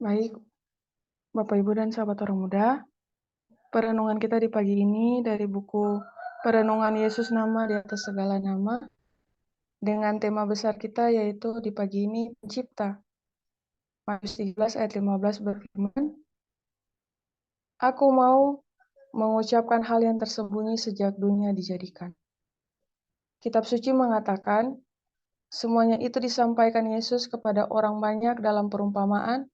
Baik, Bapak Ibu dan sahabat orang muda, perenungan kita di pagi ini dari buku Perenungan Yesus Nama di atas segala nama, dengan tema besar kita yaitu di pagi ini Pencipta. Matius 13 ayat 15 berfirman, Aku mau mengucapkan hal yang tersembunyi sejak dunia dijadikan. Kitab suci mengatakan, semuanya itu disampaikan Yesus kepada orang banyak dalam perumpamaan,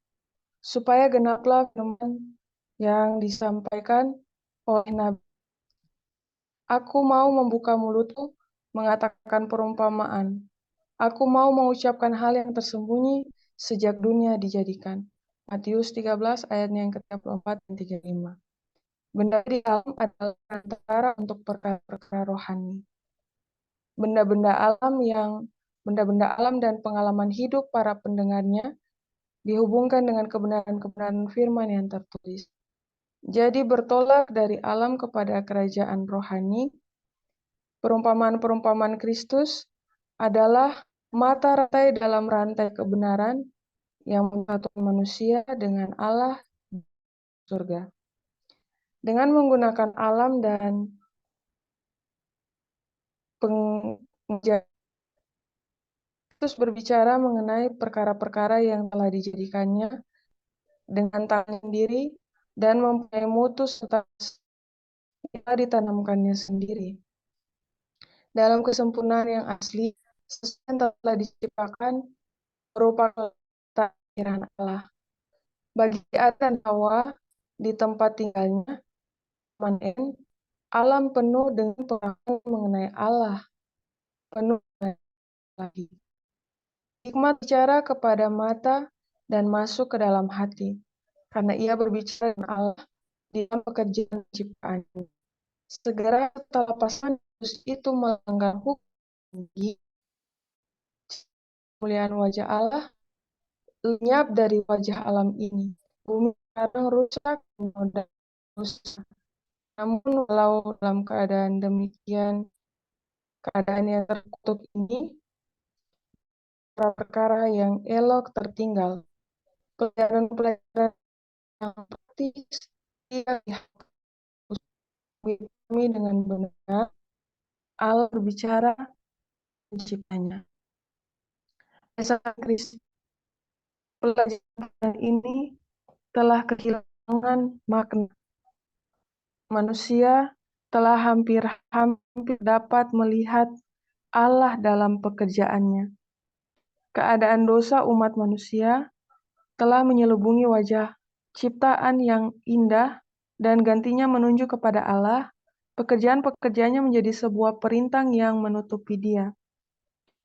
supaya genaplah firman yang disampaikan oleh Nabi. Aku mau membuka mulutku, mengatakan perumpamaan. Aku mau mengucapkan hal yang tersembunyi sejak dunia dijadikan. Matius 13 ayatnya yang ke-34 dan 35. Benda di alam adalah perantara untuk perkara-perkara rohani. Benda-benda alam dan pengalaman hidup para pendengarnya dihubungkan dengan kebenaran-kebenaran firman yang tertulis. Jadi bertolak dari alam kepada kerajaan rohani, perumpamaan-perumpamaan Kristus adalah mata rantai dalam rantai kebenaran yang menyatukan manusia dengan Allah di surga. Dengan menggunakan alam dan pengajar, Kristus berbicara mengenai perkara-perkara yang telah dijadikannya dengan tangan sendiri dan mempunyai mutu serta telah ditanamkannya sendiri. Dalam kesempurnaan yang asli, sesuatu yang telah diciptakan merupakan takdiran Allah. Bagi Adam dan Hawa di tempat tinggalnya, Eden, alam penuh dengan pengetahuan mengenai Allah, penuh dengan lagi. Hikmat bicara kepada mata dan masuk ke dalam hati, karena ia berbicara dengan Allah di dalam pekerjaan ciptaannya. Segera setelah pasangan itu melanggar hukum, kemuliaan wajah Allah lenyap dari wajah alam ini. Bumi sekarang rusak dan rusak. Namun walau dalam keadaan demikian, keadaan yang terkutuk ini, perkara yang elok tertinggal, pelajaran-pelajaran yang praktis, ia kami dengan benar, Allah berbicara menciptanya. Berdasarkan Kristus, pelajaran ini telah kehilangan makna. Manusia telah hampir dapat melihat Allah dalam pekerjaannya. Keadaan dosa umat manusia telah menyelubungi wajah ciptaan yang indah dan gantinya menunjuk kepada Allah, pekerjaan-pekerjaannya menjadi sebuah perintang yang menutupi Dia.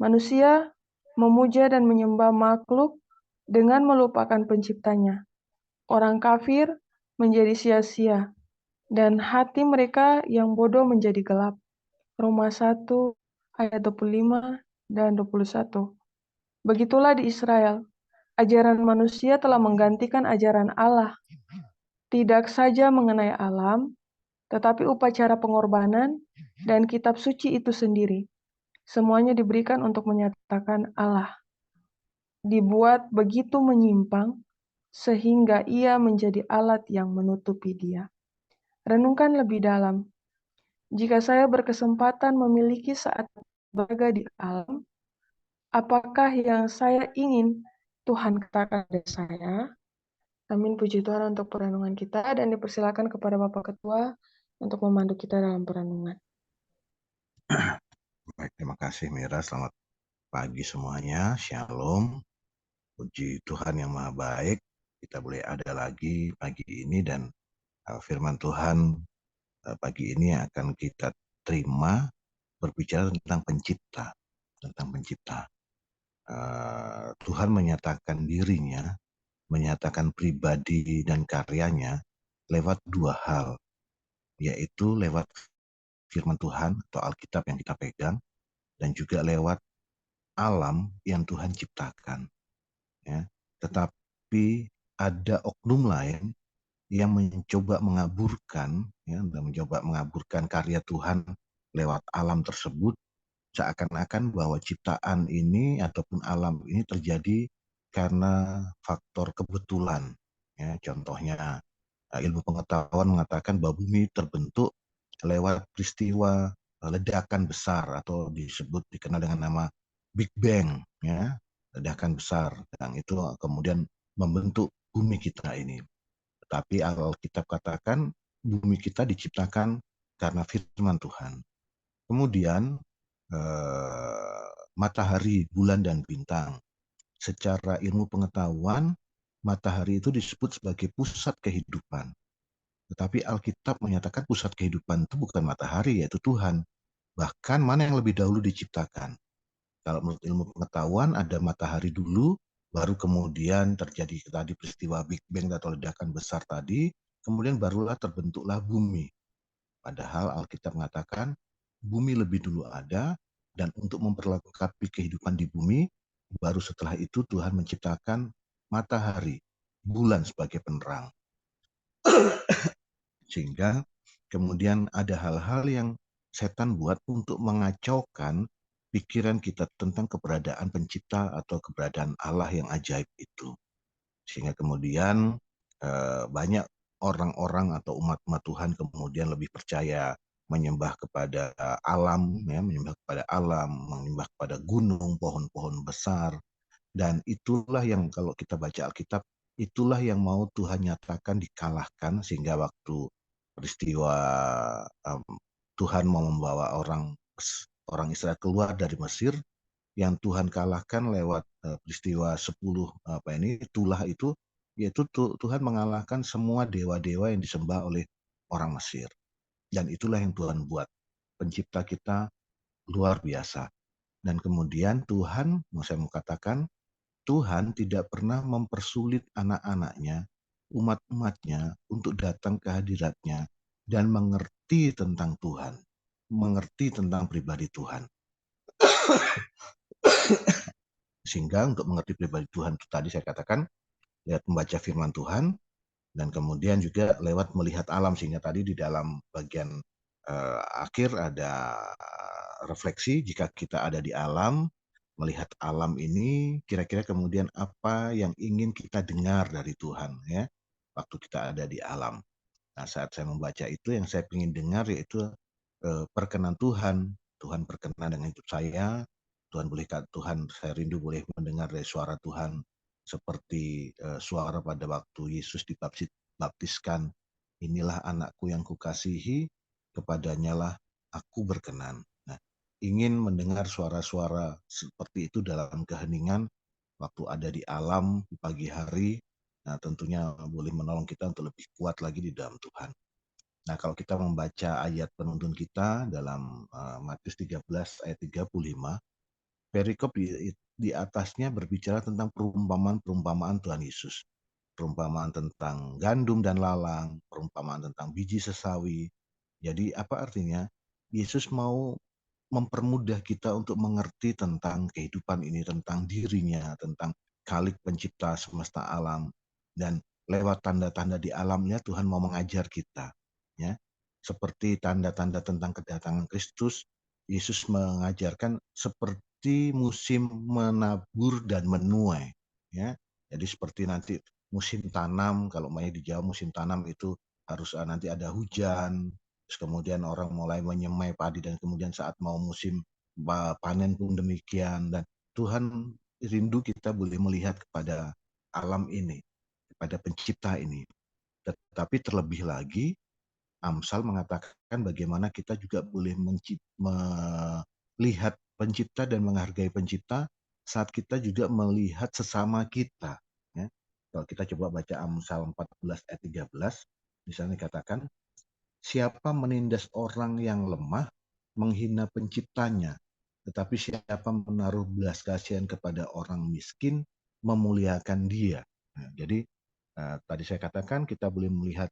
Manusia memuja dan menyembah makhluk dengan melupakan penciptanya. Orang kafir menjadi sia-sia, dan hati mereka yang bodoh menjadi gelap. Roma 1 ayat 25 dan 21. Begitulah di Israel. Ajaran manusia telah menggantikan ajaran Allah. Tidak saja mengenai alam, tetapi upacara pengorbanan dan kitab suci itu sendiri. Semuanya diberikan untuk menyatakan Allah. Dibuat begitu menyimpang, sehingga ia menjadi alat yang menutupi Dia. Renungkan lebih dalam. Jika saya berkesempatan memiliki saat berada di alam, apakah yang saya ingin Tuhan katakan pada saya? Amin, puji Tuhan untuk perenungan kita, dan dipersilakan kepada Bapak Ketua untuk memandu kita dalam perenungan. Baik, terima kasih Mira. Selamat pagi semuanya. Shalom. Puji Tuhan yang Maha Baik. Kita boleh ada lagi pagi ini, dan firman Tuhan pagi ini yang akan kita terima berbicara tentang pencipta. Tentang pencipta. Tuhan menyatakan dirinya, menyatakan pribadi dan karyanya lewat dua hal, yaitu lewat firman Tuhan atau Alkitab yang kita pegang, dan juga lewat alam yang Tuhan ciptakan. Ya. Tetapi ada oknum lain yang mencoba mengaburkan, ya, dan mencoba mengaburkan karya Tuhan lewat alam tersebut, seakan-akan bahwa ciptaan ini ataupun alam ini terjadi karena faktor kebetulan. Ya, contohnya ilmu pengetahuan mengatakan bahwa bumi terbentuk lewat peristiwa ledakan besar atau dikenal dengan nama Big Bang, ya, ledakan besar, yang itu kemudian membentuk bumi kita ini. Tetapi Alkitab katakan bumi kita diciptakan karena firman Tuhan. Kemudian matahari, bulan, dan bintang. Secara ilmu pengetahuan, matahari itu disebut sebagai pusat kehidupan. Tetapi Alkitab menyatakan pusat kehidupan itu bukan matahari, yaitu Tuhan. Bahkan mana yang lebih dahulu diciptakan? Kalau menurut ilmu pengetahuan ada matahari dulu, baru kemudian terjadi tadi peristiwa Big Bang atau ledakan besar tadi, kemudian barulah terbentuklah bumi. Padahal Alkitab mengatakan bumi lebih dulu ada, dan untuk memperlengkapi kehidupan di bumi, baru setelah itu Tuhan menciptakan matahari, bulan sebagai penerang. Sehingga kemudian ada hal-hal yang setan buat untuk mengacaukan pikiran kita tentang keberadaan pencipta atau keberadaan Allah yang ajaib itu. Sehingga kemudian banyak orang-orang atau umat-umat Tuhan kemudian lebih percaya menyembah kepada alam, ya, menyembah kepada alam, menyembah kepada gunung, pohon-pohon besar. Dan itulah yang kalau kita baca Alkitab, itulah yang mau Tuhan nyatakan dikalahkan, sehingga waktu peristiwa Tuhan mau membawa orang Israel keluar dari Mesir, yang Tuhan kalahkan lewat peristiwa 10 tulah itu, yaitu Tuhan mengalahkan semua dewa-dewa yang disembah oleh orang Mesir. Dan itulah yang Tuhan buat. Pencipta kita luar biasa. Dan kemudian Tuhan, saya mau katakan, Tuhan tidak pernah mempersulit anak-anaknya, umat-umatnya untuk datang ke hadiratnya dan mengerti tentang Tuhan, mengerti tentang pribadi Tuhan. Sehingga untuk mengerti pribadi Tuhan itu tadi saya katakan, lewat membaca firman Tuhan, dan kemudian juga lewat melihat alam. Sehingga tadi di dalam bagian akhir ada refleksi, jika kita ada di alam, melihat alam ini, kira-kira kemudian apa yang ingin kita dengar dari Tuhan, ya, waktu kita ada di alam. Nah, saat saya membaca itu, yang saya ingin dengar yaitu perkenan Tuhan. Tuhan berkenan dengan hidup saya. Tuhan, saya rindu boleh mendengar dari suara Tuhan seperti suara pada waktu Yesus dibaptiskan. Inilah anakku yang kukasihi, kepadanya lah aku berkenan. Nah, ingin mendengar suara-suara seperti itu dalam keheningan waktu ada di alam di pagi hari. Nah, tentunya boleh menolong kita untuk lebih kuat lagi di dalam Tuhan. Nah, kalau kita membaca ayat penuntun kita dalam Matius 13 ayat 35, perikop di atasnya berbicara tentang perumpamaan-perumpamaan Tuhan Yesus. Perumpamaan tentang gandum dan lalang, perumpamaan tentang biji sesawi. Jadi apa artinya? Yesus mau mempermudah kita untuk mengerti tentang kehidupan ini, tentang dirinya, tentang Khalik pencipta semesta alam, dan lewat tanda-tanda di alamnya Tuhan mau mengajar kita, ya. Seperti tanda-tanda tentang kedatangan Kristus, Yesus mengajarkan seperti musim menabur dan menuai, ya. Jadi seperti nanti musim tanam, kalau di Jawa musim tanam itu harus nanti ada hujan. Terus kemudian orang mulai menyemai padi, dan kemudian saat mau musim panen pun demikian. Dan Tuhan rindu kita boleh melihat kepada alam ini, kepada pencipta ini. Tetapi terlebih lagi, Amsal mengatakan bagaimana kita juga boleh melihat pencipta dan menghargai pencipta saat kita juga melihat sesama kita. Ya. Kalau kita coba baca Amsal 14 ayat 13, di sana dikatakan, siapa menindas orang yang lemah, menghina penciptanya, tetapi siapa menaruh belas kasihan kepada orang miskin, memuliakan dia. Nah, jadi tadi saya katakan kita boleh melihat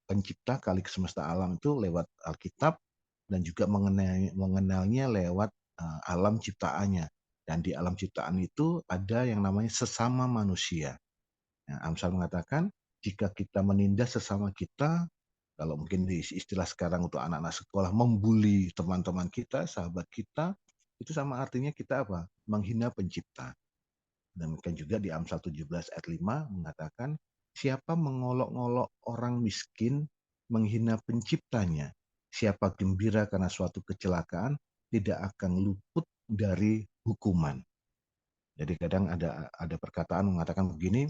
pencipta Khalik semesta alam itu lewat Alkitab, dan juga mengenalnya lewat alam ciptaannya. Dan di alam ciptaan itu ada yang namanya sesama manusia. Nah, Amsal mengatakan, jika kita menindas sesama kita, kalau mungkin di istilah sekarang untuk anak-anak sekolah, membuli teman-teman kita, sahabat kita, itu sama artinya kita apa? Menghina pencipta. Dan kan juga di Amsal 17 ayat 5 mengatakan, siapa mengolok-ngolok orang miskin, menghina penciptanya, siapa gembira karena suatu kecelakaan, tidak akan luput dari hukuman. Jadi kadang ada perkataan mengatakan begini,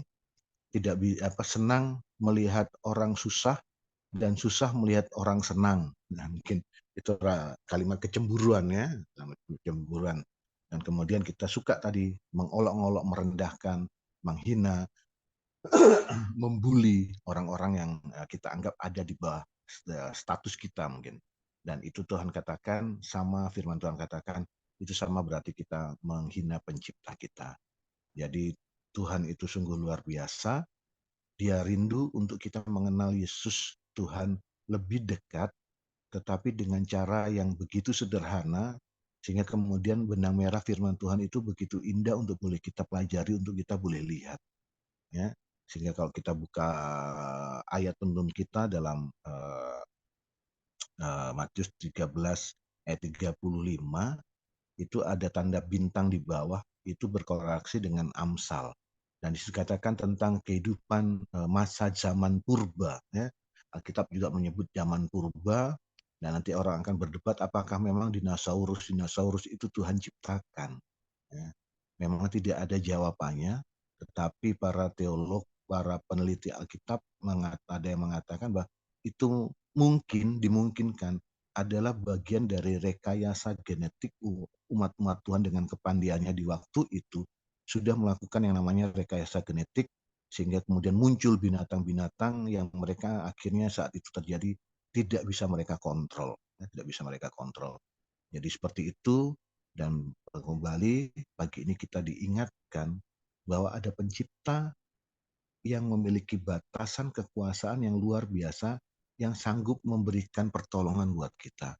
tidak senang melihat orang susah dan susah melihat orang senang. Nah, mungkin itu kalimat kecemburuan ya, kecemburuan. Dan kemudian kita suka tadi mengolok-olok, merendahkan, menghina, membuli orang-orang yang kita anggap ada di bawah status kita mungkin. Dan itu Tuhan katakan, sama firman Tuhan katakan, itu sama berarti kita menghina pencipta kita. Jadi Tuhan itu sungguh luar biasa. Dia rindu untuk kita mengenal Yesus Tuhan lebih dekat, tetapi dengan cara yang begitu sederhana, sehingga kemudian benang merah firman Tuhan itu begitu indah untuk boleh kita pelajari, untuk kita boleh lihat. Ya, sehingga kalau kita buka ayat penuntun kita dalam Matius 13 ayat 35, itu ada tanda bintang di bawah, itu berkorelasi dengan Amsal. Dan dikatakan tentang kehidupan masa zaman purba. Ya. Alkitab juga menyebut zaman purba, dan nanti orang akan berdebat apakah memang dinosaurus itu Tuhan ciptakan. Ya. Memang tidak ada jawabannya, tetapi para teolog, para peneliti Alkitab ada yang mengatakan bahwa itu dimungkinkan adalah bagian dari rekayasa genetik umat-umat Tuhan dengan kepandiannya di waktu itu sudah melakukan yang namanya rekayasa genetik, sehingga kemudian muncul binatang-binatang yang mereka akhirnya saat itu terjadi tidak bisa mereka kontrol, tidak bisa mereka kontrol. Jadi seperti itu, dan kembali pagi ini kita diingatkan bahwa ada pencipta yang memiliki batasan kekuasaan yang luar biasa, yang sanggup memberikan pertolongan buat kita.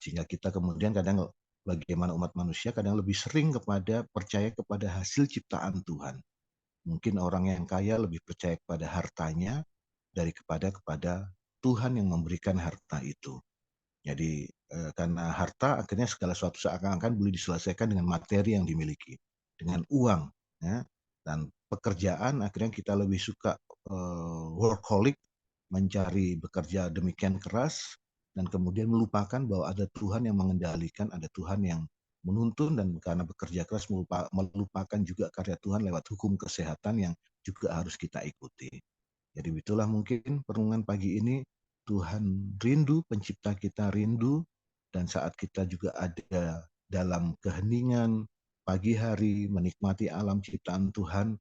Sehingga kita kemudian kadang bagaimana umat manusia kadang lebih sering percaya kepada hasil ciptaan Tuhan. Mungkin orang yang kaya lebih percaya kepada hartanya kepada Tuhan yang memberikan harta itu. Jadi karena harta akhirnya segala sesuatu seakan-akan boleh diselesaikan dengan materi yang dimiliki, dengan uang, ya. Dan pekerjaan akhirnya kita lebih suka workaholic, mencari bekerja demikian keras, dan kemudian melupakan bahwa ada Tuhan yang mengendalikan, ada Tuhan yang menuntun, dan karena bekerja keras melupakan juga karya Tuhan lewat hukum kesehatan yang juga harus kita ikuti. Jadi itulah mungkin perenungan pagi ini. Tuhan rindu, pencipta kita rindu, dan saat kita juga ada dalam keheningan pagi hari menikmati alam ciptaan Tuhan,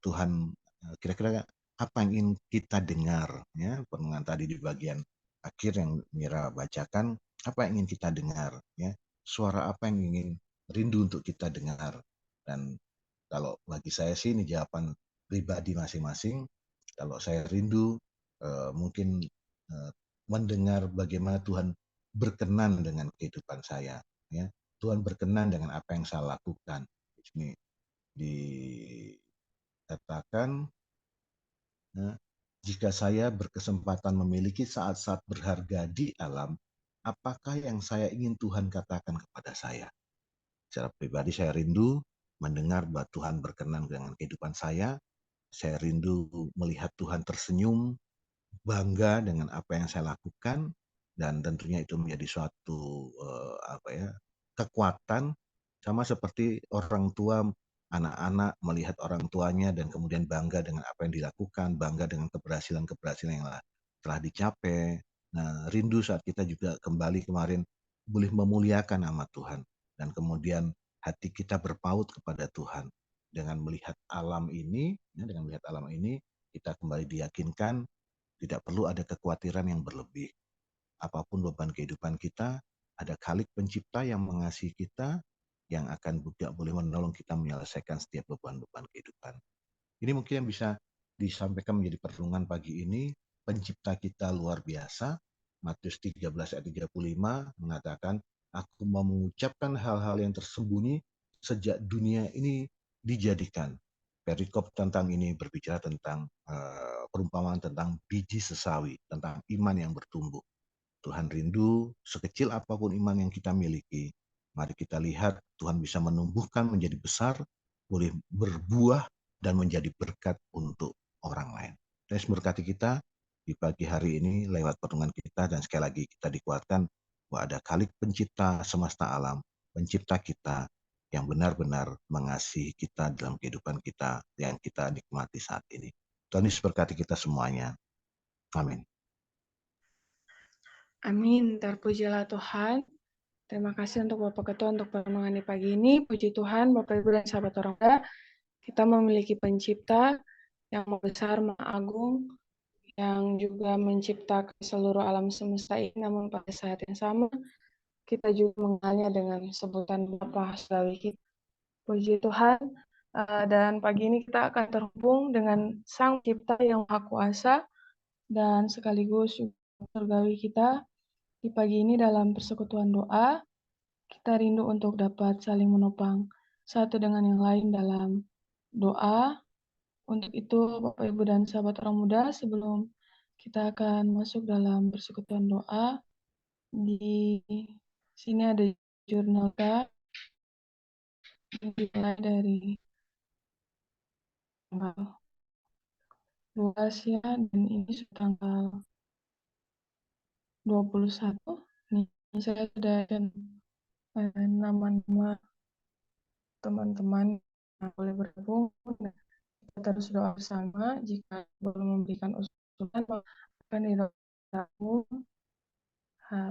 Tuhan kira-kira apa yang ingin kita dengar, ya, perenungan tadi di bagian akhir yang Mira bacakan, apa yang ingin kita dengar, ya, suara apa yang ingin rindu untuk kita dengar. Dan kalau bagi saya sih ini jawaban pribadi masing-masing. Kalau saya rindu mungkin mendengar bagaimana Tuhan berkenan dengan kehidupan saya, ya. Tuhan berkenan dengan apa yang saya lakukan. Ini dikatakan, ya, jika saya berkesempatan memiliki saat-saat berharga di alam, apakah yang saya ingin Tuhan katakan kepada saya? Secara pribadi saya rindu mendengar bahwa Tuhan berkenan dengan kehidupan saya. Saya rindu melihat Tuhan tersenyum, bangga dengan apa yang saya lakukan, dan tentunya itu menjadi suatu kekuatan, sama seperti orang tua, anak-anak melihat orang tuanya dan kemudian bangga dengan apa yang dilakukan, bangga dengan keberhasilan-keberhasilan yang telah dicapai. Nah, rindu saat kita juga kembali kemarin boleh memuliakan nama Tuhan, dan kemudian hati kita berpaut kepada Tuhan dengan melihat alam ini, ya, dengan melihat alam ini kita kembali diyakinkan tidak perlu ada kekhawatiran yang berlebih. Apapun beban kehidupan kita, ada Khalik pencipta yang mengasihi kita, yang akan juga boleh menolong kita menyelesaikan setiap beban-beban kehidupan. Ini mungkin yang bisa disampaikan menjadi perenungan pagi ini. Pencipta kita luar biasa. Matius 13 ayat 35 mengatakan, aku mau mengucapkan hal-hal yang tersembunyi sejak dunia ini dijadikan. Perikop tentang ini berbicara tentang perumpamaan tentang biji sesawi, tentang iman yang bertumbuh. Tuhan rindu sekecil apapun iman yang kita miliki. Mari kita lihat Tuhan bisa menumbuhkan menjadi besar, boleh berbuah dan menjadi berkat untuk orang lain. Tuhan berkati kita di pagi hari ini lewat pertemuan kita, dan sekali lagi kita dikuatkan bahwa ada Khalik pencipta semesta alam, pencipta kita yang benar-benar mengasihi kita dalam kehidupan kita yang kita nikmati saat ini. Tuhan Yesus berkati kita semuanya. Amin. Amin. Terpujilah Tuhan. Terima kasih untuk Bapak Ketua untuk perenungan di pagi ini. Puji Tuhan, Bapak Ibu dan sahabat orang muda, kita memiliki pencipta yang besar, maha agung, yang juga menciptakan seluruh alam semesta ini, namun pada saat yang sama, kita juga mengenalnya dengan sebutan Bapa Surgawi kita. Puji Tuhan, dan pagi ini kita akan terhubung dengan Sang Cipta yang Maha Kuasa, dan sekaligus surgawi kita. Di pagi ini dalam persekutuan doa, kita rindu untuk dapat saling menopang satu dengan yang lain dalam doa. Untuk itu, Bapak, Ibu, dan sahabat orang muda, sebelum kita akan masuk dalam persekutuan doa, di sini ada jurnal kita, dimulai dari tanggal 12 ya, dan ini sudah tanggal 21. Nih, saya sudah ada nama-nama teman-teman yang boleh bergabung. Nah, kita terus doa bersama. Jika belum memberikan usulan, akan didoakan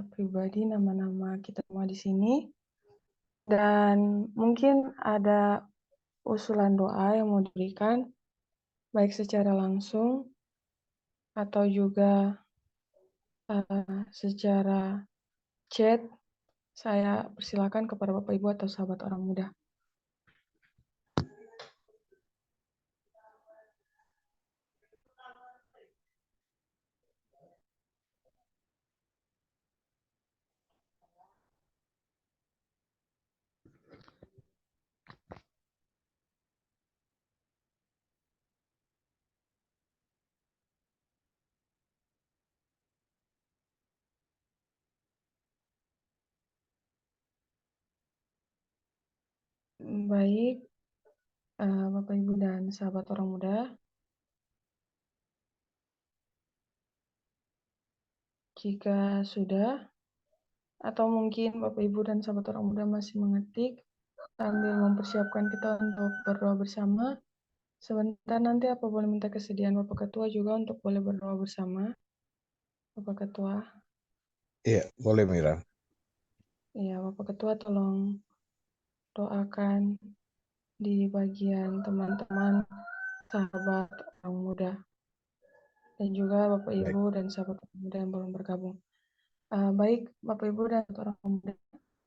pribadi nama-nama kita semua di sini. Dan mungkin ada usulan doa yang mau diberikan, baik secara langsung atau juga secara chat. Saya persilakan kepada Bapak Ibu atau sahabat orang muda. Baik, Bapak Ibu dan sahabat orang muda, jika sudah, atau mungkin Bapak Ibu dan sahabat orang muda masih mengetik sambil mempersiapkan kita untuk berdoa bersama, sebentar nanti apa boleh minta kesediaan Bapak Ketua juga untuk boleh berdoa bersama, Bapak Ketua? Iya, boleh Mira. Iya, Bapak Ketua tolong doakan di bagian teman-teman sahabat orang muda, dan juga Bapak Ibu dan sahabat orang muda yang belum bergabung. Baik, Bapak Ibu dan sahabat orang muda,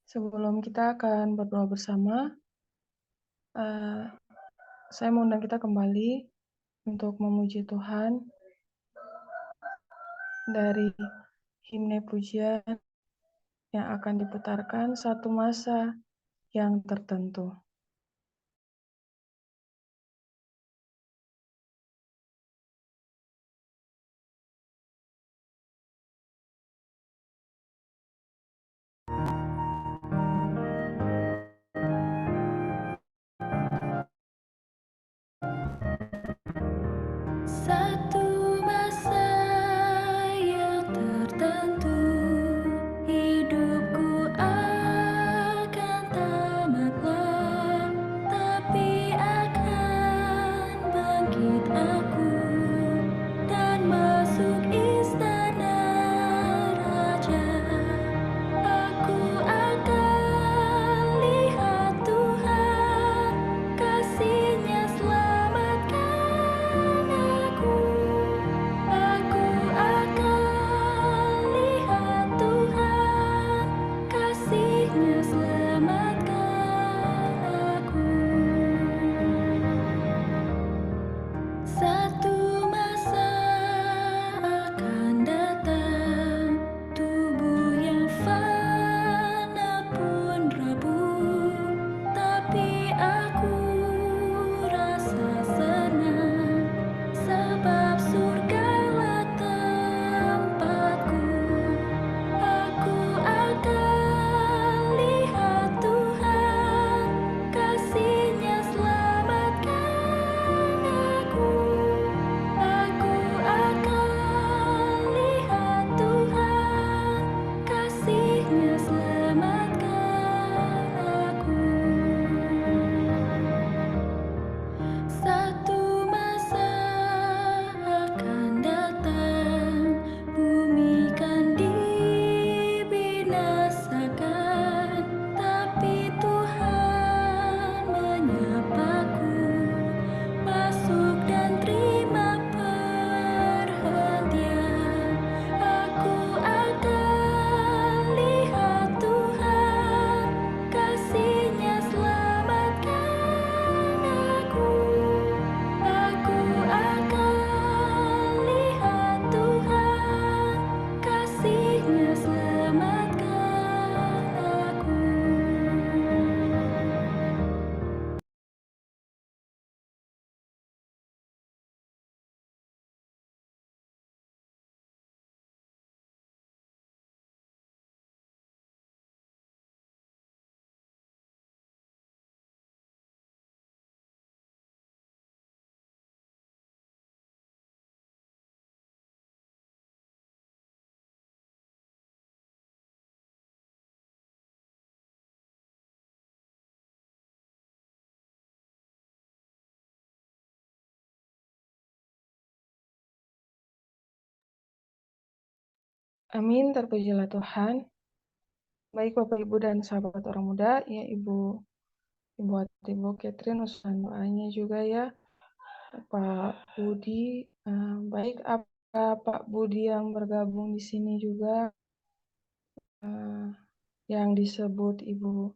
sebelum kita akan berdoa bersama, saya mengundang kita kembali untuk memuji Tuhan dari himne pujian yang akan diputarkan satu masa yang tertentu. Satu masa yang tertentu, hidupku akan tamat Amin, terpujilah Tuhan. Baik Bapak Ibu dan sahabat orang muda, ya Ibu Catherine, usulan doanya juga ya Pak Budi. Baik, apa Pak Budi yang bergabung di sini juga yang disebut Ibu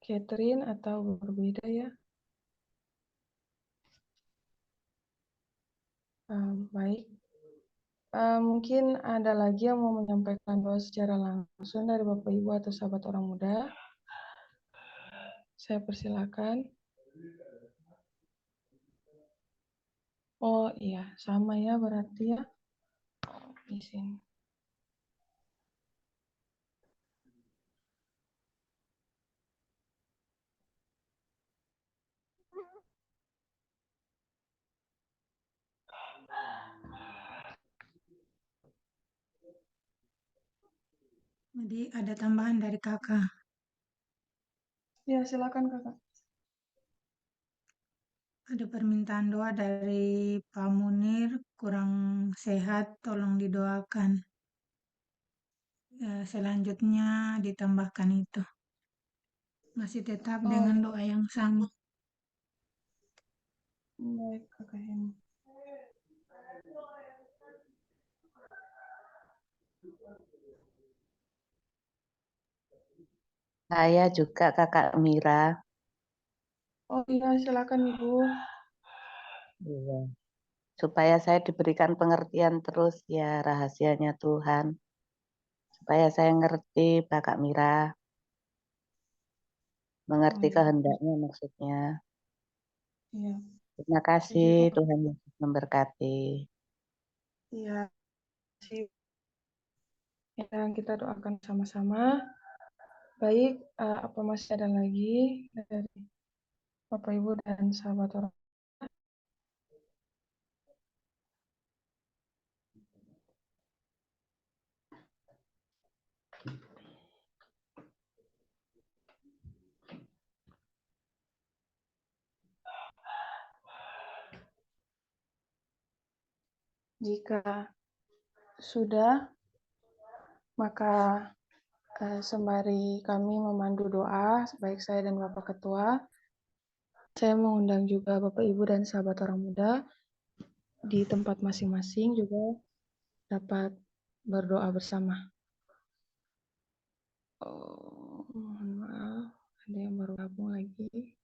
Catherine atau berbeda ya? Baik. Mungkin ada lagi yang mau menyampaikan doa secara langsung dari Bapak Ibu atau sahabat orang muda. Saya persilakan. Oh iya, sama ya berarti ya di sini. Jadi ada tambahan dari kakak. Ya, silakan Kakak. Ada permintaan doa dari Pak Munir, kurang sehat, tolong didoakan. Selanjutnya ditambahkan itu. Masih tetap dengan doa yang sama. Baik Kakak Heni. Saya juga Kakak Mira. Oh iya, silakan Ibu. Iya. Supaya saya diberikan pengertian terus ya rahasianya Tuhan. Supaya saya ngerti Kakak Mira. Mengerti kehendaknya maksudnya. Iya. Terima kasih Tuhan Yesus memberkati. Iya. Yang kita doakan sama-sama. Baik, apa masih ada lagi dari Bapak Ibu dan sahabat orang? Jika sudah, maka sembari kami memandu doa, baik saya dan Bapak Ketua, saya mengundang juga Bapak Ibu dan sahabat orang muda di tempat masing-masing juga dapat berdoa bersama. Oh, mohon maaf, ada yang baru gabung lagi.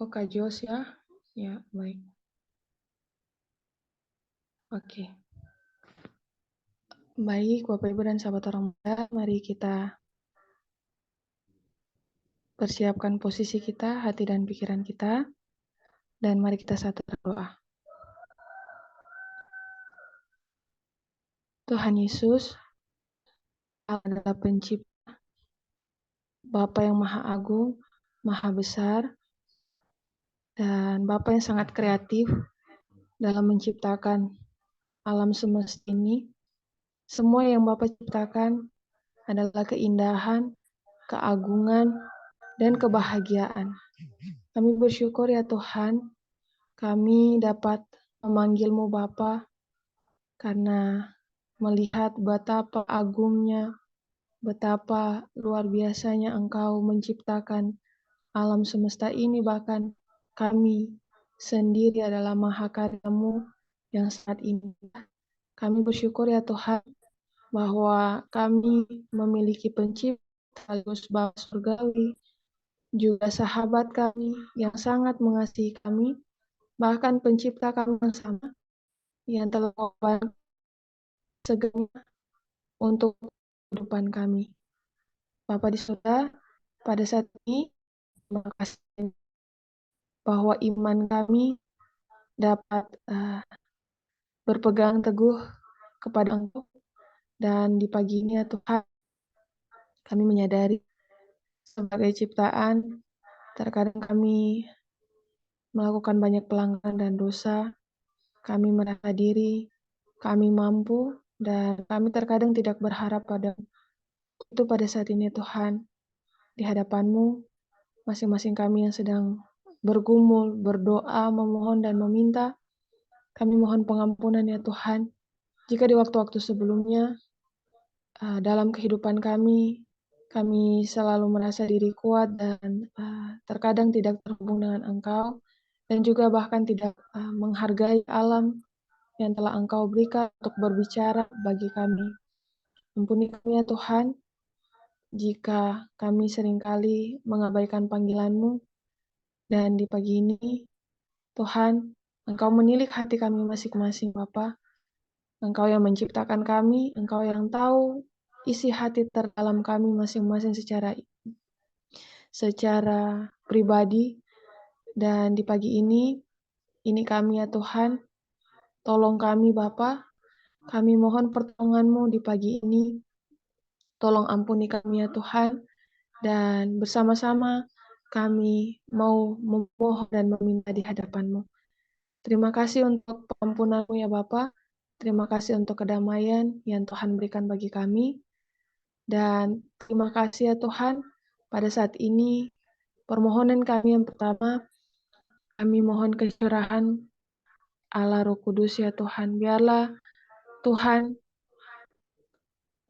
Oh, Kak Jos ya? Ya, baik. Oke. Baik, Bapak Ibu dan sahabat orang muda, mari kita persiapkan posisi kita, hati dan pikiran kita, dan mari kita satu berdoa. Tuhan Yesus, Allah adalah pencipta, Bapa yang Maha Agung, Maha Besar, dan Bapa yang sangat kreatif dalam menciptakan alam semesta ini. Semua yang Bapa ciptakan adalah keindahan, keagungan, dan kebahagiaan. Kami bersyukur ya Tuhan, kami dapat memanggil-Mu Bapa karena melihat betapa agungnya, betapa luar biasanya Engkau menciptakan alam semesta ini, bahkan kami sendiri adalah mahakarya-Mu yang saat ini. Kami bersyukur ya Tuhan, bahwa kami memiliki pencipta sekaligus Bapa surgawi, juga sahabat kami yang sangat mengasihi kami, bahkan pencipta kami yang sama, yang telah mengorbankan segalanya untuk kehidupan kami. Bapa di surga, pada saat ini, terima kasih bahwa iman kami dapat berpegang teguh kepada Engkau, dan di pagi ini ya Tuhan, kami menyadari sebagai ciptaan, terkadang kami melakukan banyak pelanggaran dan dosa, kami merasa diri, kami mampu, dan kami terkadang tidak berharap pada itu. Pada saat ini Tuhan, di hadapan-Mu, masing-masing kami yang sedang bergumul, berdoa, memohon dan meminta, kami mohon pengampunan ya Tuhan, jika di waktu-waktu sebelumnya dalam kehidupan kami selalu merasa diri kuat dan terkadang tidak terhubung dengan Engkau, dan juga bahkan tidak menghargai alam yang telah Engkau berikan untuk berbicara bagi kami. Ampuni kami ya Tuhan, jika kami seringkali mengabaikan panggilan-Mu, dan di pagi ini, Tuhan, Engkau menilik hati kami masing-masing, Bapa. Engkau yang menciptakan kami, Engkau yang tahu isi hati terdalam kami masing-masing secara pribadi. Dan di pagi ini kami ya Tuhan, tolong kami Bapa, kami mohon pertolongan-Mu di pagi ini, tolong ampuni kami ya Tuhan, dan bersama-sama kami mau memohon dan meminta di hadapan-Mu. Terima kasih untuk pengampunan-Mu ya Bapa, terima kasih untuk kedamaian yang Tuhan berikan bagi kami, dan terima kasih ya Tuhan, pada saat ini permohonan kami yang pertama, kami mohon kecurahan Allah Roh Kudus ya Tuhan. Biarlah Tuhan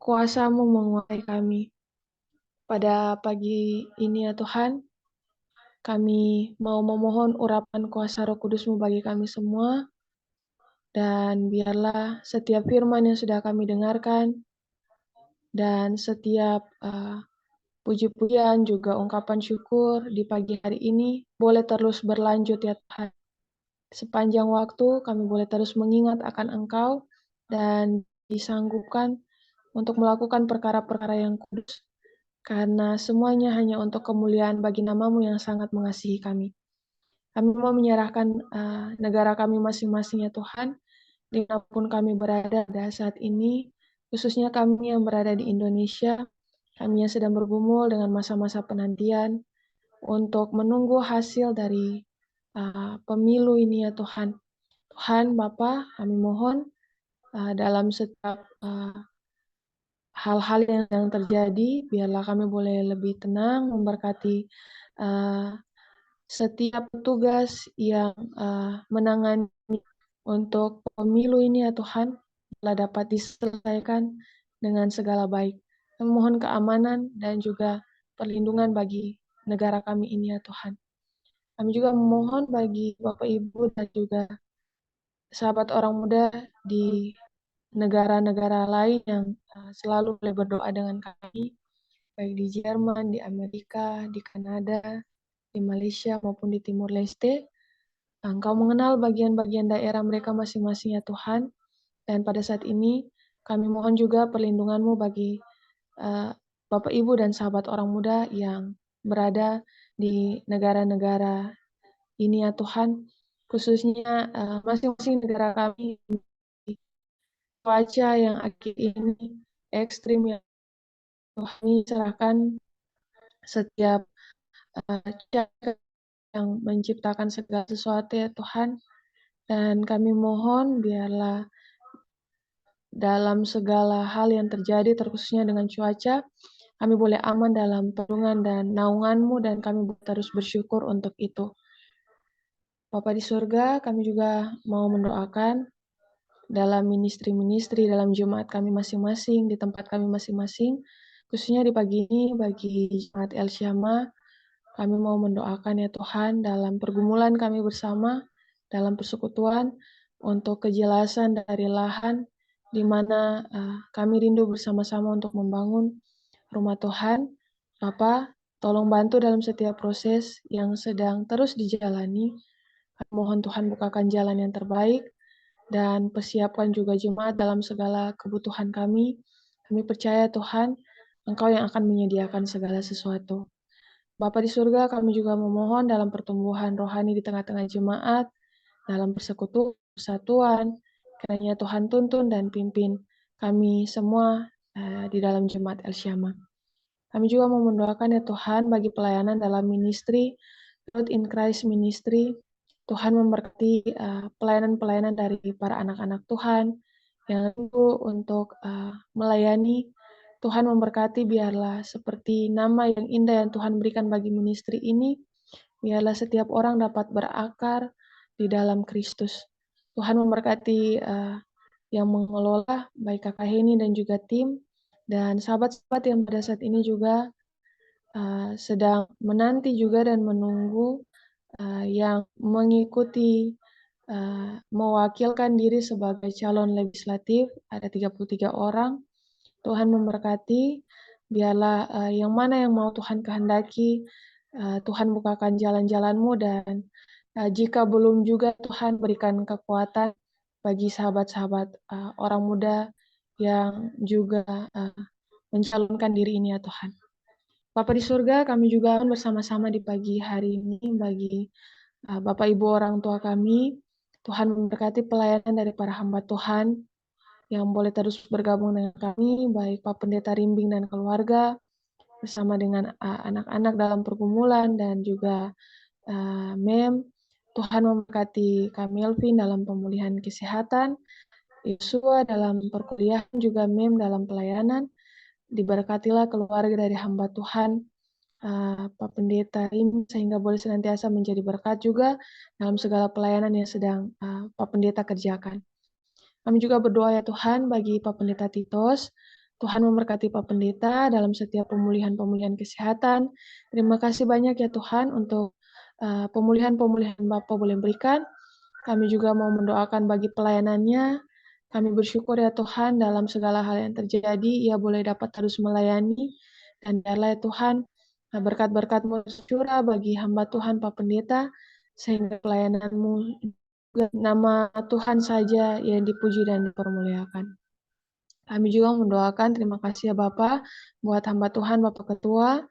kuasa-Mu menguasai kami. Pada pagi ini ya Tuhan, kami mau memohon urapan kuasa Roh Kudus-Mu bagi kami semua. Dan biarlah setiap firman yang sudah kami dengarkan, dan setiap puji-pujian juga ungkapan syukur di pagi hari ini boleh terus berlanjut ya Tuhan. Sepanjang waktu kami boleh terus mengingat akan Engkau dan disanggupkan untuk melakukan perkara-perkara yang kudus, karena semuanya hanya untuk kemuliaan bagi nama-Mu yang sangat mengasihi kami. Kami mau menyerahkan negara kami masing-masing ya Tuhan, dimanapun kami berada pada saat ini, khususnya kami yang berada di Indonesia, kami yang sedang bergumul dengan masa-masa penantian untuk menunggu hasil dari pemilu ini ya Tuhan. Tuhan, Bapa, kami mohon dalam setiap hal-hal yang terjadi, biarlah kami boleh lebih tenang, memberkati setiap petugas yang menangani untuk pemilu ini ya Tuhan, biarlah dapat diselesaikan dengan segala baik. Kami mohon keamanan dan juga perlindungan bagi negara kami ini ya Tuhan. Kami juga memohon bagi Bapak Ibu dan juga sahabat orang muda di negara-negara lain yang selalu boleh berdoa dengan kami, baik di Jerman, di Amerika, di Kanada, di Malaysia, maupun di Timur Leste. Engkau mengenal bagian-bagian daerah mereka masing-masing ya Tuhan, dan pada saat ini kami mohon juga perlindungan-Mu bagi Bapak Ibu dan sahabat orang muda yang berada di negara-negara ini ya Tuhan, khususnya masing-masing negara kami, cuaca yang akhir ini ekstrim ya Tuhan, kami serahkan setiap cuaca yang menciptakan segala sesuatu ya Tuhan, dan kami mohon biarlah dalam segala hal yang terjadi, terkhususnya dengan cuaca, kami boleh aman dalam perlindungan dan naungan-Mu, dan kami terus bersyukur untuk itu. Bapa di surga, kami juga mau mendoakan dalam ministri-ministri, dalam jemaat kami masing-masing, di tempat kami masing-masing, khususnya di pagi ini bagi jemaat El Syama, kami mau mendoakan ya Tuhan dalam pergumulan kami bersama, dalam persekutuan, untuk kejelasan dari lahan, di mana kami rindu bersama-sama untuk membangun rumah Tuhan. Bapa, tolong bantu dalam setiap proses yang sedang terus dijalani. Kami mohon Tuhan bukakan jalan yang terbaik, dan persiapkan juga jemaat dalam segala kebutuhan kami. Kami percaya Tuhan, Engkau yang akan menyediakan segala sesuatu. Bapa di surga, kami juga memohon dalam pertumbuhan rohani di tengah-tengah jemaat, dalam persekutuan, persatuan, kiranya Tuhan tuntun dan pimpin kami semua di dalam jemaat El Syama. Kami juga mau mendoakan ya Tuhan bagi pelayanan dalam ministry, Truth in Christ Ministry. Tuhan memberkati pelayanan-pelayanan dari para anak-anak Tuhan yang rindu untuk melayani. Tuhan memberkati, biarlah seperti nama yang indah yang Tuhan berikan bagi ministry ini, biarlah setiap orang dapat berakar di dalam Kristus. Tuhan memberkati yang mengelola, baik Kakak Heni dan juga tim, dan sahabat-sahabat yang pada saat ini juga sedang menanti juga dan menunggu yang mengikuti mewakilkan diri sebagai calon legislatif, ada 33 orang. Tuhan memberkati, biarlah yang mana yang mau Tuhan kehendaki, Tuhan bukakan jalan-jalanmu, dan jika belum juga Tuhan berikan kekuatan bagi sahabat-sahabat orang muda yang juga mencalonkan diri ini ya Tuhan. Bapa di surga, kami juga akan bersama-sama di pagi hari ini bagi Bapak Ibu orang tua kami. Tuhan memberkati pelayanan dari para hamba Tuhan yang boleh terus bergabung dengan kami, baik Pak Pendeta Rimbing dan keluarga, bersama dengan anak-anak dalam pergumulan, dan juga Mem. Tuhan memberkati Kak Melvin dalam pemulihan kesehatan, Yosua dalam perkuliahan, juga Mem dalam pelayanan. Diberkatilah keluarga dari hamba Tuhan, Pak Pendeta Rimbing, sehingga boleh senantiasa menjadi berkat juga dalam segala pelayanan yang sedang Pak Pendeta kerjakan. Kami juga berdoa ya Tuhan bagi Pak Pendeta Titos. Tuhan memberkati Pak Pendeta dalam setiap pemulihan-pemulihan kesehatan. Terima kasih banyak ya Tuhan untuk pemulihan-pemulihan Bapak boleh berikan. Kami juga mau mendoakan bagi pelayanannya. Kami bersyukur ya Tuhan dalam segala hal yang terjadi, ia boleh dapat terus melayani. Dan biarlah ya Tuhan, berkat-berkat-Mu tercurah bagi hamba Tuhan Pak Pendeta, sehingga pelayanan-Mu, nama Tuhan saja yang dipuji dan dipermuliakan. Kami juga mendoakan, terima kasih ya Bapak, buat hamba Tuhan Bapak Ketua,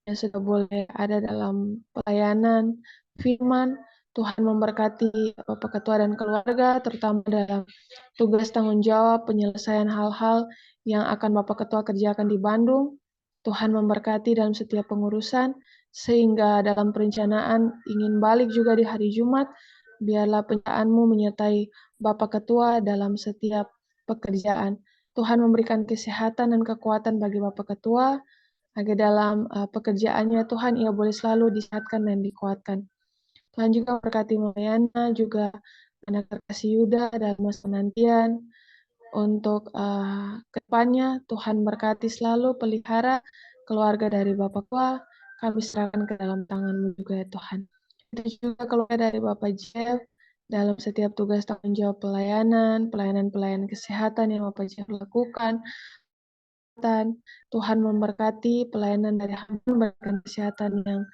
yang sudah boleh ada dalam pelayanan firman. Tuhan memberkati Bapak Ketua dan keluarga, terutama dalam tugas tanggung jawab penyelesaian hal-hal yang akan Bapak Ketua kerjakan di Bandung. Tuhan memberkati dalam setiap pengurusan, sehingga dalam perencanaan ingin balik juga di hari Jumat, biarlah penyertaan-Mu menyertai Bapak Ketua dalam setiap pekerjaan. Tuhan memberikan kesehatan dan kekuatan bagi Bapak Ketua, agar dalam pekerjaannya Tuhan ia boleh selalu disehatkan dan dikuatkan. Tuhan juga berkati Mayana, juga anak terkasih Yuda dalam masa nantian. Untuk kedepannya, Tuhan berkati selalu, pelihara keluarga dari Bapak Tua, kami serahkan ke dalam tangan-Mu juga ya Tuhan. Itu juga keluarga dari Bapak Jeff, dalam setiap tugas tanggung jawab pelayanan kesehatan yang Bapak Jeff lakukan. Tuhan memberkati pelayanan dari hamba, memberikan kesehatan yang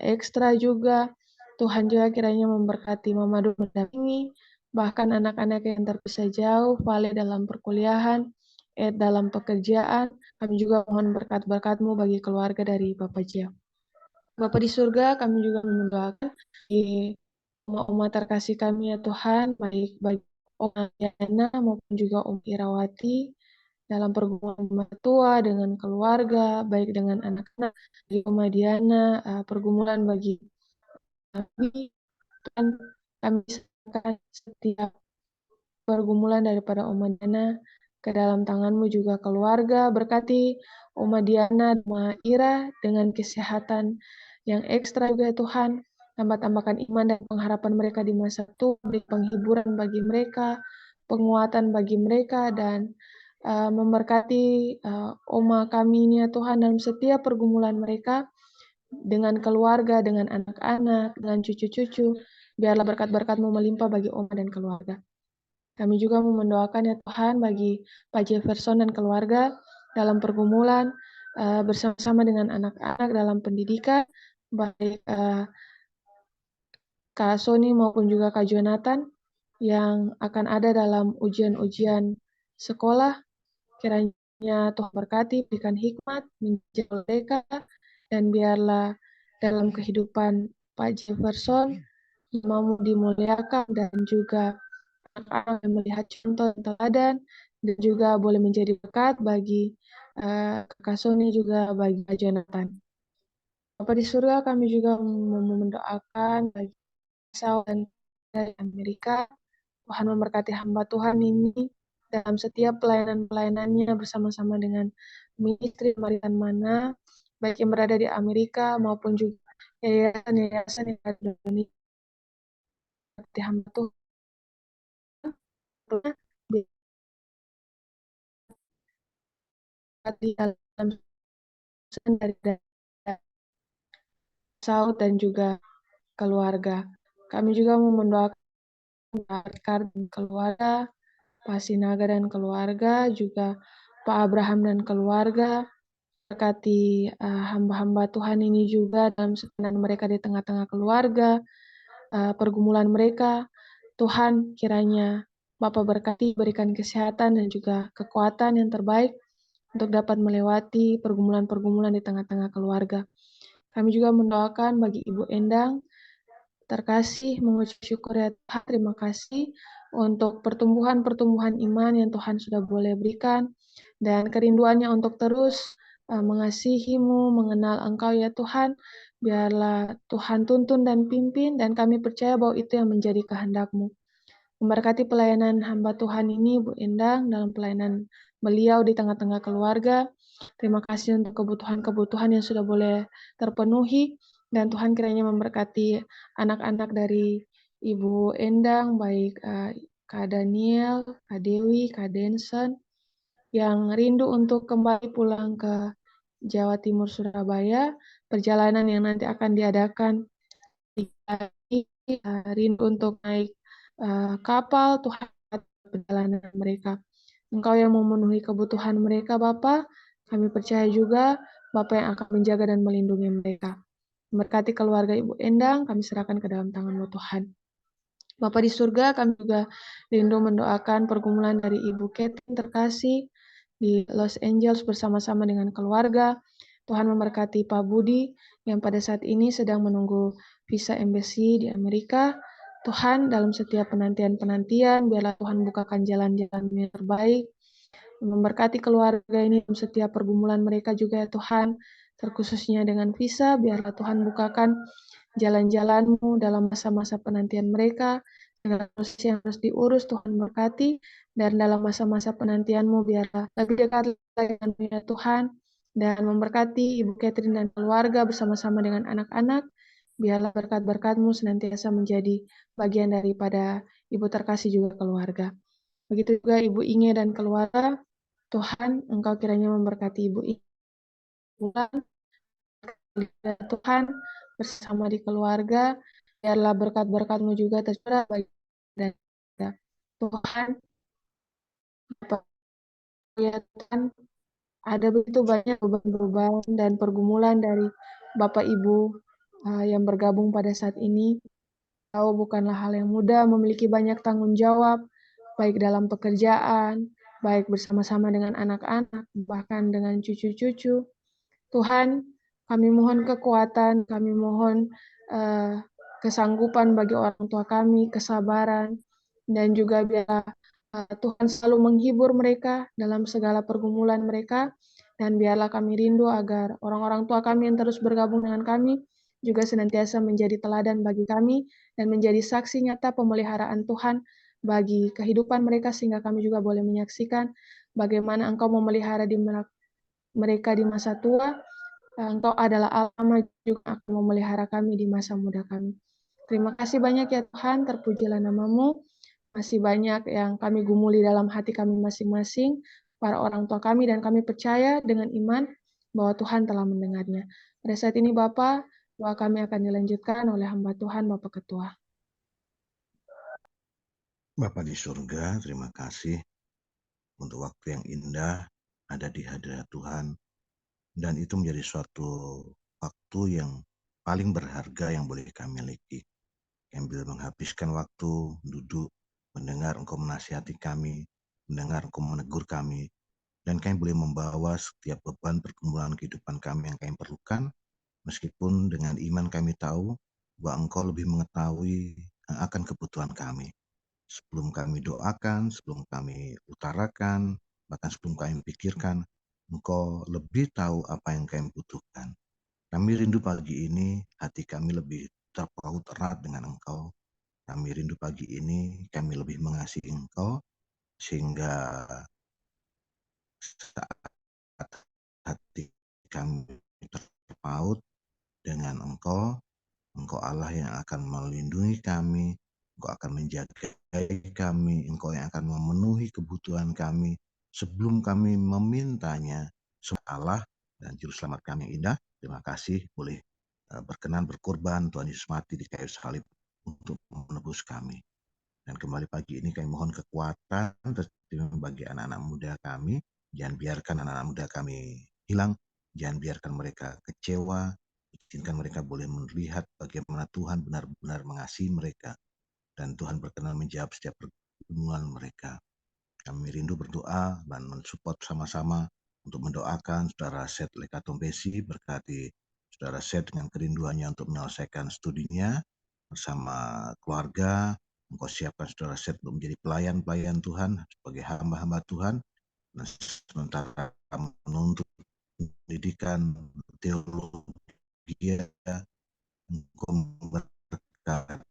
ekstra juga. Tuhan juga kiranya memberkati Mama Duk mendampingi, bahkan anak-anak yang terpisah jauh, Vale dalam perkuliahan, Ed dalam pekerjaan. Kami juga mohon berkat-berkat-Mu bagi keluarga dari Bapak Jia. Bapak di surga, kami juga mendoakan di umat terkasih kami ya Tuhan, baik bagi Om Yana maupun juga Om Irawati, dalam pergumulan tua dengan keluarga, baik dengan anak-anak, di Oma Diana, pergumulan bagi kami, Tuhan, kami serahkan setiap pergumulan daripada Oma Diana ke dalam tangan-Mu, juga keluarga, berkati Oma Diana, Oma Ira dengan kesehatan yang ekstra juga Tuhan, tambah-tambahkan iman dan pengharapan mereka di masa tua, beri penghiburan bagi mereka, penguatan bagi mereka, dan memberkati Oma kami ini ya Tuhan dalam setiap pergumulan mereka dengan keluarga, dengan anak-anak, dengan cucu-cucu. Biarlah berkat-berkat-Mu melimpah bagi Oma dan keluarga. Kami juga mau mendoakan ya Tuhan bagi Pak Jefferson dan keluarga dalam pergumulan bersama-sama dengan anak-anak dalam pendidikan, baik Kak Sony maupun juga Kak Jonathan yang akan ada dalam ujian-ujian sekolah. Kiranya Tuhan berkati, berikan hikmat, menjaga mereka, dan biarlah dalam kehidupan Pak Jefferson, namamu dimuliakan, dan juga anak-anak yang melihat contoh dan teladan, dan juga boleh menjadi berkat bagi Kakak Sony, juga bagi Kak Jonathan. Bapak di surga, kami juga mendoakan bagi Esau dan dari Amerika. Tuhan memberkati hamba Tuhan ini dalam setiap pelayanan-pelayanannya bersama-sama dengan ministry Maritan Mana, baik yang berada di Amerika maupun juga yayasan-yayasan yang ada di Indonesia. Hamba Tuhan memberkati dalam dari Saud dan juga keluarga. Kami juga mau mendoakan Pak Rikard dan keluarga, Pak Sinaga dan keluarga, juga Pak Abraham dan keluarga. Berkati hamba-hamba Tuhan ini juga dalam sekenan mereka di tengah-tengah keluarga, pergumulan mereka. Tuhan kiranya Bapak berkati, berikan kesehatan dan juga kekuatan yang terbaik untuk dapat melewati pergumulan-pergumulan di tengah-tengah keluarga. Kami juga mendoakan bagi Ibu Endang, terkasih mengucap syukur ya Tuhan, terima kasih untuk pertumbuhan-pertumbuhan iman yang Tuhan sudah boleh berikan, dan kerinduannya untuk terus mengasihi-Mu, mengenal Engkau ya Tuhan. Biarlah Tuhan tuntun dan pimpin, dan kami percaya bahwa itu yang menjadi kehendak-Mu. Memberkati pelayanan hamba Tuhan ini, Bu Endang, dalam pelayanan beliau di tengah-tengah keluarga. Terima kasih untuk kebutuhan-kebutuhan yang sudah boleh terpenuhi, dan Tuhan kiranya memberkati anak-anak dari Ibu Endang, baik Kak Daniel, Kak Dewi, Kak Denson, yang rindu untuk kembali pulang ke Jawa Timur, Surabaya, perjalanan yang nanti akan diadakan rindu untuk naik kapal, Tuhan perjalanan mereka. Engkau yang memenuhi kebutuhan mereka, Bapa. Kami percaya juga Bapa yang akan menjaga dan melindungi mereka. Memberkati keluarga Ibu Endang, kami serahkan ke dalam tangan-Mu Tuhan. Bapa di surga, kami juga rindu mendoakan pergumulan dari Ibu Catherine terkasih di Los Angeles bersama-sama dengan keluarga. Tuhan memberkati Pak Budi yang pada saat ini sedang menunggu visa embassy di Amerika. Tuhan, dalam setiap penantian-penantian, biarlah Tuhan bukakan jalan-jalan yang terbaik. Memberkati keluarga ini dalam setiap pergumulan mereka juga ya Tuhan, terkhususnya dengan visa, biarlah Tuhan bukakan jalan-jalan-Mu dalam masa-masa penantian mereka, segala proses yang harus diurus, Tuhan berkati, dan dalam masa-masa penantian-Mu biarlah lebih dekat lagi dengan ya Tuhan, dan memberkati Ibu Catherine dan keluarga bersama-sama dengan anak-anak, biarlah berkat-berkat-Mu senantiasa menjadi bagian daripada Ibu terkasih juga keluarga. Begitu juga Ibu Inge dan keluarga, Tuhan, Engkau kiranya memberkati Ibu Inge, Tuhan, bersama di keluarga, biarlah berkat-berkat-Mu juga tercurah bagi kita. Tuhan, ya Tuhan, ada begitu banyak beban-beban dan pergumulan dari Bapak Ibu yang bergabung pada saat ini. Tahu bukanlah hal yang mudah memiliki banyak tanggung jawab, baik dalam pekerjaan, baik bersama-sama dengan anak-anak, bahkan dengan cucu-cucu. Tuhan, kami mohon kekuatan, kami mohon kesanggupan bagi orang tua kami, kesabaran, dan juga biarlah Tuhan selalu menghibur mereka dalam segala pergumulan mereka, dan biarlah kami rindu agar orang-orang tua kami yang terus bergabung dengan kami juga senantiasa menjadi teladan bagi kami dan menjadi saksi nyata pemeliharaan Tuhan bagi kehidupan mereka, sehingga kami juga boleh menyaksikan bagaimana Engkau memelihara mereka di masa tua. Engkau adalah Allah juga akan memelihara kami di masa muda kami. Terima kasih banyak ya Tuhan, terpujilah nama-Mu. Masih banyak yang kami gumuli dalam hati kami masing-masing, para orang tua kami, dan kami percaya dengan iman bahwa Tuhan telah mendengarnya. Pada saat ini Bapak, doa kami akan dilanjutkan oleh hamba Tuhan, Bapak Ketua. Bapa di surga, terima kasih untuk waktu yang indah ada di hadirat Tuhan, dan itu menjadi suatu waktu yang paling berharga yang boleh kami miliki. Sambil menghabiskan waktu duduk mendengar Engkau menasihati kami, mendengar Engkau menegur kami, dan kami boleh membawa setiap beban pergumulan kehidupan kami yang kami perlukan, meskipun dengan iman kami tahu bahwa Engkau lebih mengetahui akan kebutuhan kami. Sebelum kami doakan, sebelum kami utarakan, bahkan sebelum kami pikirkan, Engkau lebih tahu apa yang kami butuhkan. Kami rindu pagi ini, hati kami lebih terpaut erat dengan Engkau. Kami rindu pagi ini, kami lebih mengasihi Engkau, sehingga saat hati kami terpaut dengan Engkau, Engkau Allah yang akan melindungi kami, Engkau akan menjaga kami, Engkau yang akan memenuhi kebutuhan kami sebelum kami memintanya, Allah dan Juru Selamat kami yang indah. Terima kasih boleh berkenan berkorban, Tuhan Yesus mati di kayu salib untuk menebus kami. Dan kembali pagi ini kami mohon kekuatan terutama bagi anak-anak muda kami. Jangan biarkan anak-anak muda kami hilang. Jangan biarkan mereka kecewa. Izinkan mereka boleh melihat bagaimana Tuhan benar-benar mengasihi mereka. Dan Tuhan berkenan menjawab setiap pergumulan mereka. Kami rindu berdoa dan mensupport sama-sama untuk mendoakan Saudara Seth Lekatombesi, berkati Saudara Seth dengan kerinduannya untuk menyelesaikan studinya bersama keluarga. Engkau siapkan Saudara Seth untuk menjadi pelayan-pelayan Tuhan sebagai hamba-hamba Tuhan. Dan sementara menuntut pendidikan teologi, Engkau memberkati,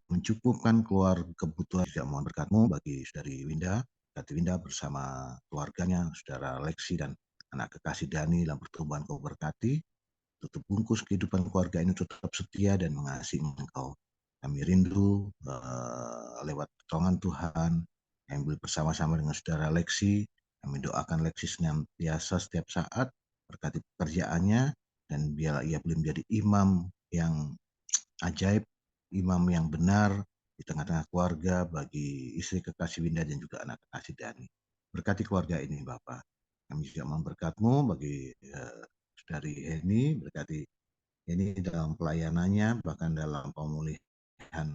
mencukupkan keluar kebutuhan. Tidak mohon berkat-Mu bagi Saudari Winda, berkati Winda bersama keluarganya, Saudara Lexi dan anak kekasih Dani dalam pertumbuhan Kau berkati. Tutup bungkus kehidupan keluarga ini tetap setia dan mengasihi Engkau. Kami rindu lewat pertolongan Tuhan, kami boleh bersama-sama dengan Saudara Lexi. Kami doakan Lexi senantiasa setiap saat, berkati pekerjaannya, dan biarlah ia boleh menjadi imam yang ajaib, imam yang benar di tengah-tengah keluarga bagi istri kekasih Winda dan juga anak kekasih Dani. Berkati keluarga ini Bapak. Kami juga memberkat-Mu bagi Saudari Heni, berkati Heni dalam pelayanannya, bahkan dalam pemulihan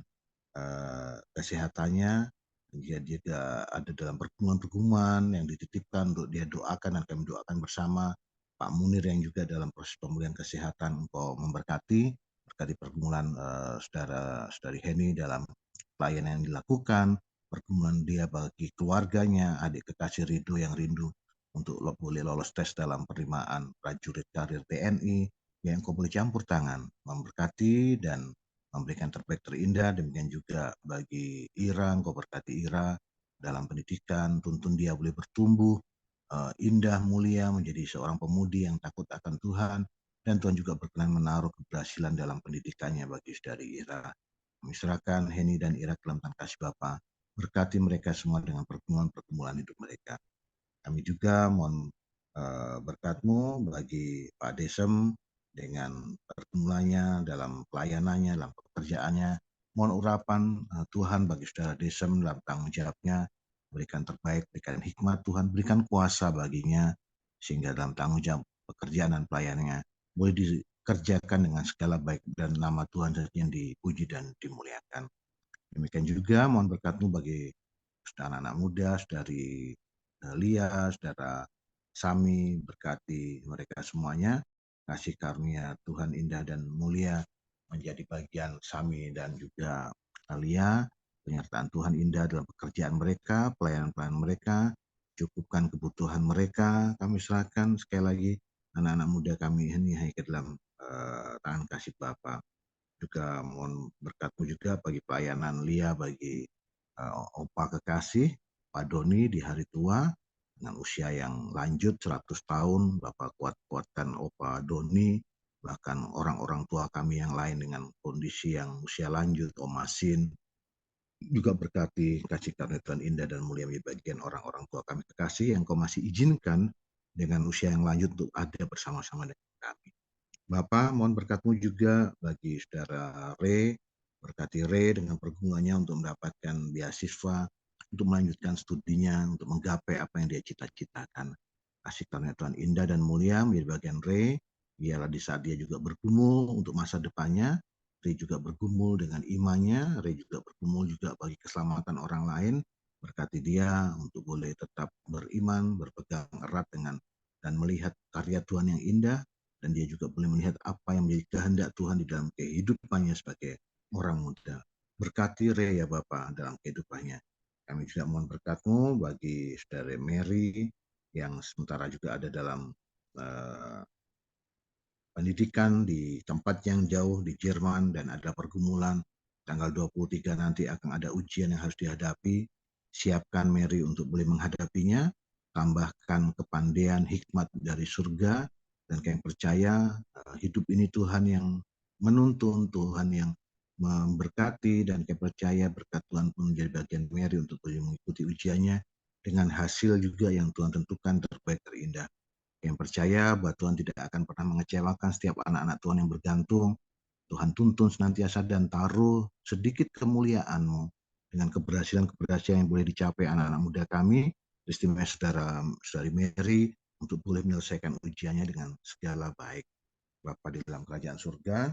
kesehatannya. Dia juga ada dalam pergumulan-pergumulan yang dititipkan untuk dia doakan dan kami doakan bersama. Pak Munir yang juga dalam proses pemulihan kesehatan, Engkau memberkati, berkati pergumulan Saudari Heni dalam pelayanan yang dilakukan, pergumulan dia bagi keluarganya, adik kekasih Ridho yang rindu untuk boleh lolos tes dalam penerimaan prajurit karir TNI, yang Engkau boleh campur tangan, memberkati dan memberikan terbaik terindah. Demikian juga bagi Ira, Engkau berkati Ira dalam pendidikan, tuntun dia boleh bertumbuh indah, mulia, menjadi seorang pemudi yang takut akan Tuhan, dan Tuhan juga berkenan menaruh keberhasilan dalam pendidikannya bagi Saudari Ira. Kami serahkan Heni dan Ira ke dalam tangan kasih Bapa, berkati mereka semua dengan pergumulan-pergumulan hidup mereka. Kami juga mohon berkat-Mu bagi Pak Desem dengan pergumulannya dalam pelayanannya, dalam pekerjaannya. Mohon urapan Tuhan bagi Saudara Desem dalam tanggung jawabnya, berikan terbaik, berikan hikmat Tuhan, berikan kuasa baginya, sehingga dalam tanggung jawab pekerjaan dan pelayanannya boleh dikerjakan dengan segala baik dan nama Tuhan yang dipuji dan dimuliakan. Demikian juga mohon berkat-Mu bagi anak-anak muda, Saudari Lia, Saudara Sami, berkati mereka semuanya. Kasih karunia Tuhan indah dan mulia menjadi bagian Sami dan juga Lia. Penyertaan Tuhan indah dalam pekerjaan mereka, pelayanan-pelayanan mereka, cukupkan kebutuhan mereka. Kami serahkan sekali lagi anak-anak muda kami ini ke dalam tangan kasih Bapa. Juga mohon berkat-Mu juga bagi pelayanan Lia, bagi Opa kekasih, Pak Doni di hari tua, dengan usia yang lanjut 100 tahun, Bapak kuat-kuatkan Opa Doni, bahkan orang-orang tua kami yang lain dengan kondisi yang usia lanjut, Om Masin, juga berkati kasih karunia Tuhan indah dan mulia menjadi bagian orang-orang tua kami kekasih yang Kau masih izinkan dengan usia yang lanjut untuk ada bersama-sama dengan kami. Bapak, mohon berkat-Mu juga bagi Saudara Re, berkati Re dengan pergumulannya untuk mendapatkan beasiswa, untuk melanjutkan studinya, untuk menggapai apa yang dia cita-citakan. Kasih karunia Tuhan indah dan mulia menjadi bagian Re, biarlah di saat dia juga bergumul untuk masa depannya, Re juga bergumul dengan imannya, Re juga bergumul juga bagi keselamatan orang lain, berkati dia untuk boleh tetap beriman, berpegang erat dengan dan melihat karya Tuhan yang indah, dan dia juga boleh melihat apa yang menjadi kehendak Tuhan di dalam kehidupannya sebagai orang muda. Berkati Re ya Bapa dalam kehidupannya. Kami juga mohon berkat-Mu bagi Saudara Mary yang sementara juga ada dalam pendidikan di tempat yang jauh di Jerman dan ada pergumulan. Tanggal 23 nanti akan ada ujian yang harus dihadapi. Siapkan Mary untuk boleh menghadapinya. Tambahkan kepandaian hikmat dari surga. Dan kami percaya hidup ini Tuhan yang menuntun, Tuhan yang memberkati, dan kami percaya berkat Tuhan pun menjadi bagian Mary untuk boleh mengikuti ujiannya dengan hasil juga yang Tuhan tentukan terbaik terindah. yang percaya bahwa Tuhan tidak akan pernah mengecewakan setiap anak-anak Tuhan yang bergantung. Tuhan tuntun senantiasa dan taruh sedikit kemuliaan-Mu dengan keberhasilan-keberhasilan yang boleh dicapai anak-anak muda kami, istimewa saudari Mary, untuk boleh menyelesaikan ujiannya dengan segala baik. Bapa di dalam kerajaan surga,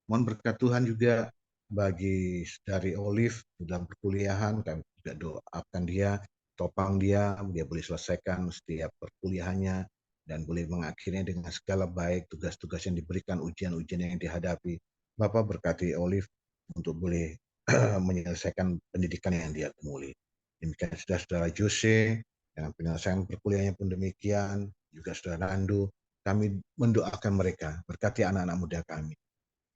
mohon berkat Tuhan juga bagi saudari Olive di dalam perkuliahan, kami juga doakan dia, topang dia boleh selesaikan setiap perkuliahannya, dan boleh mengakhirinya dengan segala baik tugas-tugas yang diberikan, ujian-ujian yang dihadapi. Bapak berkati Olive untuk boleh menyelesaikan pendidikan yang dia temui. Demikian saudara Jose, dengan penyelesaian perkuliahannya pun demikian, juga saudara Nandu, kami mendoakan mereka, berkati anak-anak muda kami.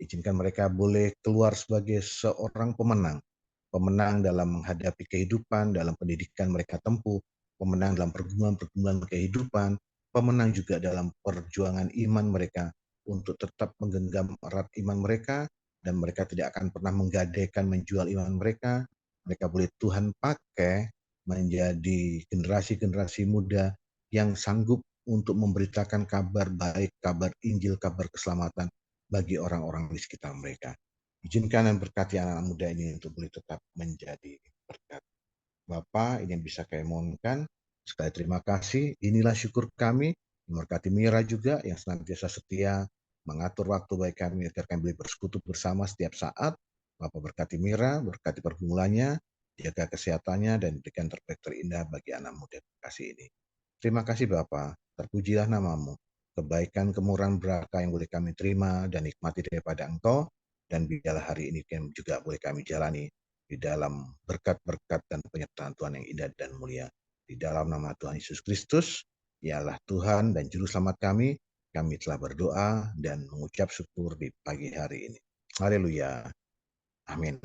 Izinkan mereka boleh keluar sebagai seorang pemenang dalam menghadapi kehidupan, dalam pendidikan mereka tempuh, pemenang dalam pergumulan-pergumulan kehidupan, pemenang juga dalam perjuangan iman mereka untuk tetap menggenggam erat iman mereka, dan mereka tidak akan pernah menggadaikan menjual iman mereka. Mereka boleh Tuhan pakai menjadi generasi-generasi muda yang sanggup untuk memberitakan kabar baik, kabar Injil, kabar keselamatan bagi orang-orang di sekitar mereka. Izinkan dan berkati anak-anak muda ini untuk boleh tetap menjadi berkat. Bapa, ini yang bisa kami mohonkan. Sekali terima kasih. Inilah syukur kami. Memberkati Mira juga yang senantiasa setia mengatur waktu bagi kami agar kami boleh bersekutu bersama setiap saat. Bapak berkati Mira, berkati pergumulannya, jaga kesehatannya, dan berikan terbaik terindah bagi anak muda kasih ini. Terima kasih Bapak, terpujilah namamu. Kebaikan, kemurahan, berkah yang boleh kami terima dan nikmati daripada Engkau, dan biarlah hari ini juga boleh kami jalani di dalam berkat-berkat dan penyertaan Tuhan yang indah dan mulia. Di dalam nama Tuhan Yesus Kristus, ialah Tuhan dan Juru Selamat kami telah berdoa dan mengucap syukur di pagi hari ini. Haleluya. Amin.